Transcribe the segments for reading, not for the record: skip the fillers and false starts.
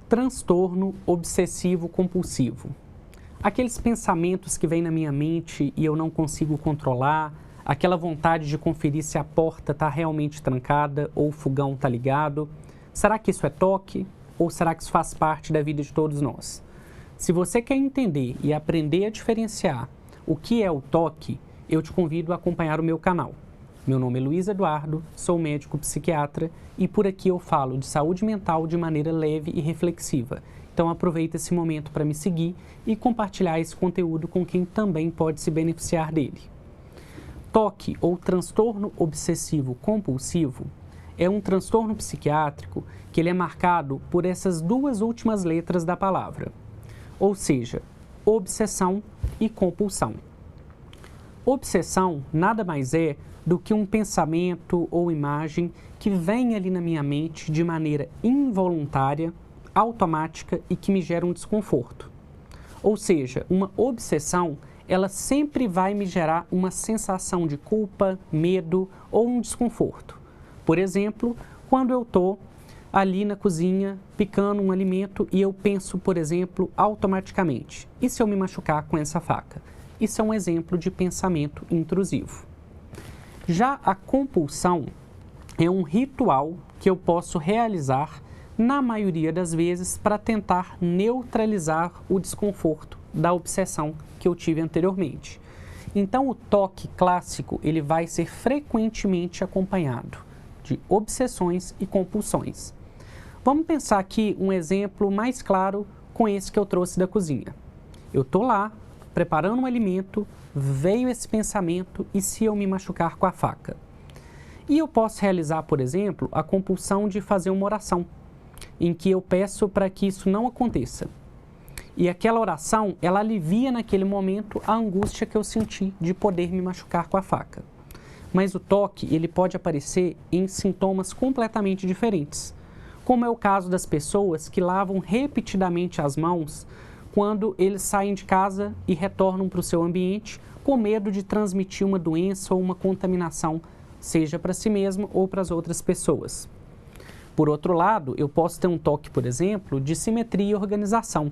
transtorno obsessivo-compulsivo. Aqueles pensamentos que vêm na minha mente e eu não consigo controlar, aquela vontade de conferir se a porta está realmente trancada ou o fogão está ligado. Será que isso é toque ou será que isso faz parte da vida de todos nós? Se você quer entender e aprender a diferenciar o que é o toque, eu te convido a acompanhar o meu canal. Meu nome é Luiz Eduardo, sou médico psiquiatra e por aqui eu falo de saúde mental de maneira leve e reflexiva. Então aproveita esse momento para me seguir e compartilhar esse conteúdo com quem também pode se beneficiar dele. TOC ou transtorno obsessivo compulsivo é um transtorno psiquiátrico que ele é marcado por essas duas últimas letras da palavra, ou seja, obsessão e compulsão. Obsessão nada mais é do que um pensamento ou imagem que vem ali na minha mente de maneira involuntária, automática e que me gera um desconforto. Ou seja, uma obsessão, ela sempre vai me gerar uma sensação de culpa, medo ou um desconforto. Por exemplo, quando eu estou ali na cozinha picando um alimento e eu penso, por exemplo, automaticamente, e se eu me machucar com essa faca? Isso é um exemplo de pensamento intrusivo. Já a compulsão é um ritual que eu posso realizar na maioria das vezes para tentar neutralizar o desconforto da obsessão que eu tive anteriormente. Então o toque clássico ele vai ser frequentemente acompanhado de obsessões e compulsões. Vamos pensar aqui um exemplo mais claro com esse que eu trouxe da cozinha. Eu estou lá preparando um alimento, veio esse pensamento e se eu me machucar com a faca? E eu posso realizar, por exemplo, a compulsão de fazer uma oração, em que eu peço para que isso não aconteça. E aquela oração, ela alivia naquele momento a angústia que eu senti de poder me machucar com a faca. Mas o toque, ele pode aparecer em sintomas completamente diferentes, como é o caso das pessoas que lavam repetidamente as mãos quando eles saem de casa e retornam para o seu ambiente com medo de transmitir uma doença ou uma contaminação, seja para si mesmo ou para as outras pessoas. Por outro lado, eu posso ter um toque, por exemplo, de simetria e organização,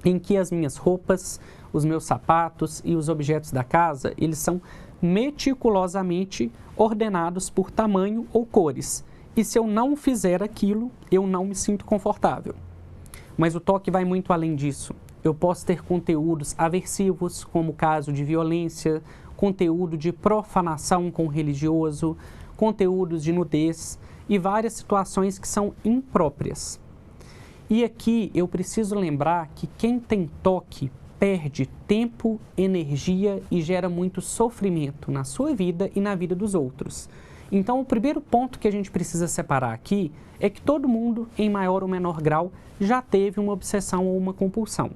em que as minhas roupas, os meus sapatos e os objetos da casa, eles são meticulosamente ordenados por tamanho ou cores. E se eu não fizer aquilo, eu não me sinto confortável. Mas o toque vai muito além disso. Eu posso ter conteúdos aversivos, como o caso de violência, conteúdo de profanação com o religioso, conteúdos de nudez e várias situações que são impróprias. E aqui eu preciso lembrar que quem tem toque perde tempo, energia e gera muito sofrimento na sua vida e na vida dos outros. Então, o primeiro ponto que a gente precisa separar aqui é que todo mundo, em maior ou menor grau, já teve uma obsessão ou uma compulsão.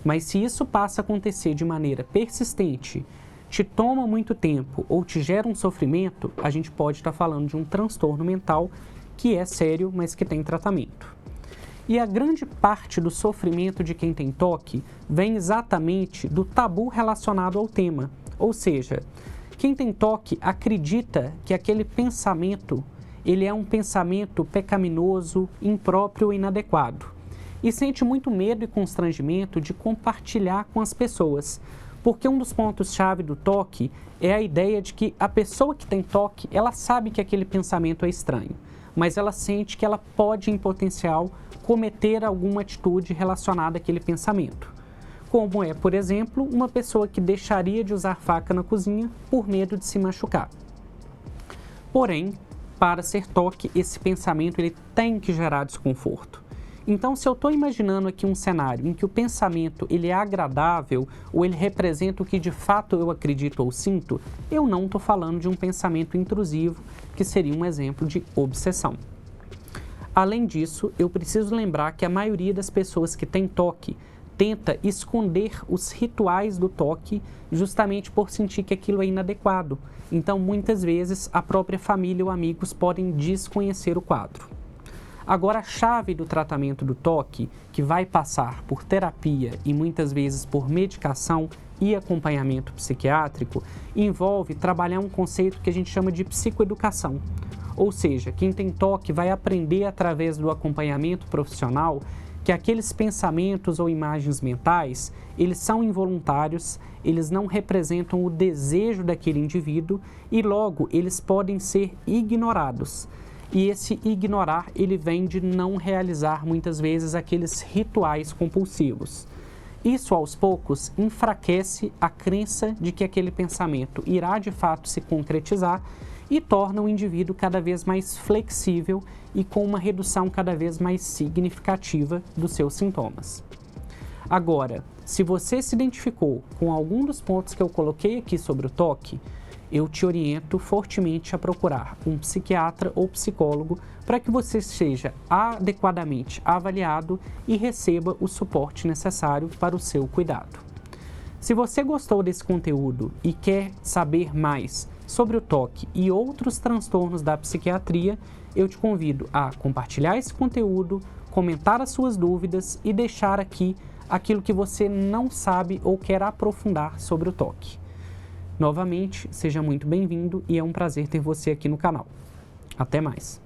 Mas se isso passa a acontecer de maneira persistente, te toma muito tempo ou te gera um sofrimento, a gente pode estar falando de um transtorno mental que é sério, mas que tem tratamento. E a grande parte do sofrimento de quem tem toque vem exatamente do tabu relacionado ao tema, ou seja, quem tem toque acredita que aquele pensamento, ele é um pensamento pecaminoso, impróprio e inadequado. E sente muito medo e constrangimento de compartilhar com as pessoas. Porque um dos pontos-chave do toque é a ideia de que a pessoa que tem toque, ela sabe que aquele pensamento é estranho. Mas ela sente que ela pode, em potencial, cometer alguma atitude relacionada àquele pensamento. Como é, por exemplo, uma pessoa que deixaria de usar faca na cozinha por medo de se machucar. Porém, para ser toque, esse pensamento ele tem que gerar desconforto. Então, se eu estou imaginando aqui um cenário em que o pensamento ele é agradável ou ele representa o que de fato eu acredito ou sinto, eu não estou falando de um pensamento intrusivo, que seria um exemplo de obsessão. Além disso, eu preciso lembrar que a maioria das pessoas que tem toque tenta esconder os rituais do toque justamente por sentir que aquilo é inadequado. Então, muitas vezes, a própria família ou amigos podem desconhecer o quadro. Agora, a chave do tratamento do toque, que vai passar por terapia e muitas vezes por medicação e acompanhamento psiquiátrico, envolve trabalhar um conceito que a gente chama de psicoeducação. Ou seja, quem tem toque vai aprender através do acompanhamento profissional que aqueles pensamentos ou imagens mentais, eles são involuntários, eles não representam o desejo daquele indivíduo e logo eles podem ser ignorados. E esse ignorar, ele vem de não realizar muitas vezes aqueles rituais compulsivos. Isso, aos poucos, enfraquece a crença de que aquele pensamento irá de fato se concretizar e torna o indivíduo cada vez mais flexível e com uma redução cada vez mais significativa dos seus sintomas. Agora, se você se identificou com algum dos pontos que eu coloquei aqui sobre o toque, eu te oriento fortemente a procurar um psiquiatra ou psicólogo para que você seja adequadamente avaliado e receba o suporte necessário para o seu cuidado. Se você gostou desse conteúdo e quer saber mais sobre o toque e outros transtornos da psiquiatria, eu te convido a compartilhar esse conteúdo, comentar as suas dúvidas e deixar aqui aquilo que você não sabe ou quer aprofundar sobre o toque. Novamente, seja muito bem-vindo e é um prazer ter você aqui no canal. Até mais!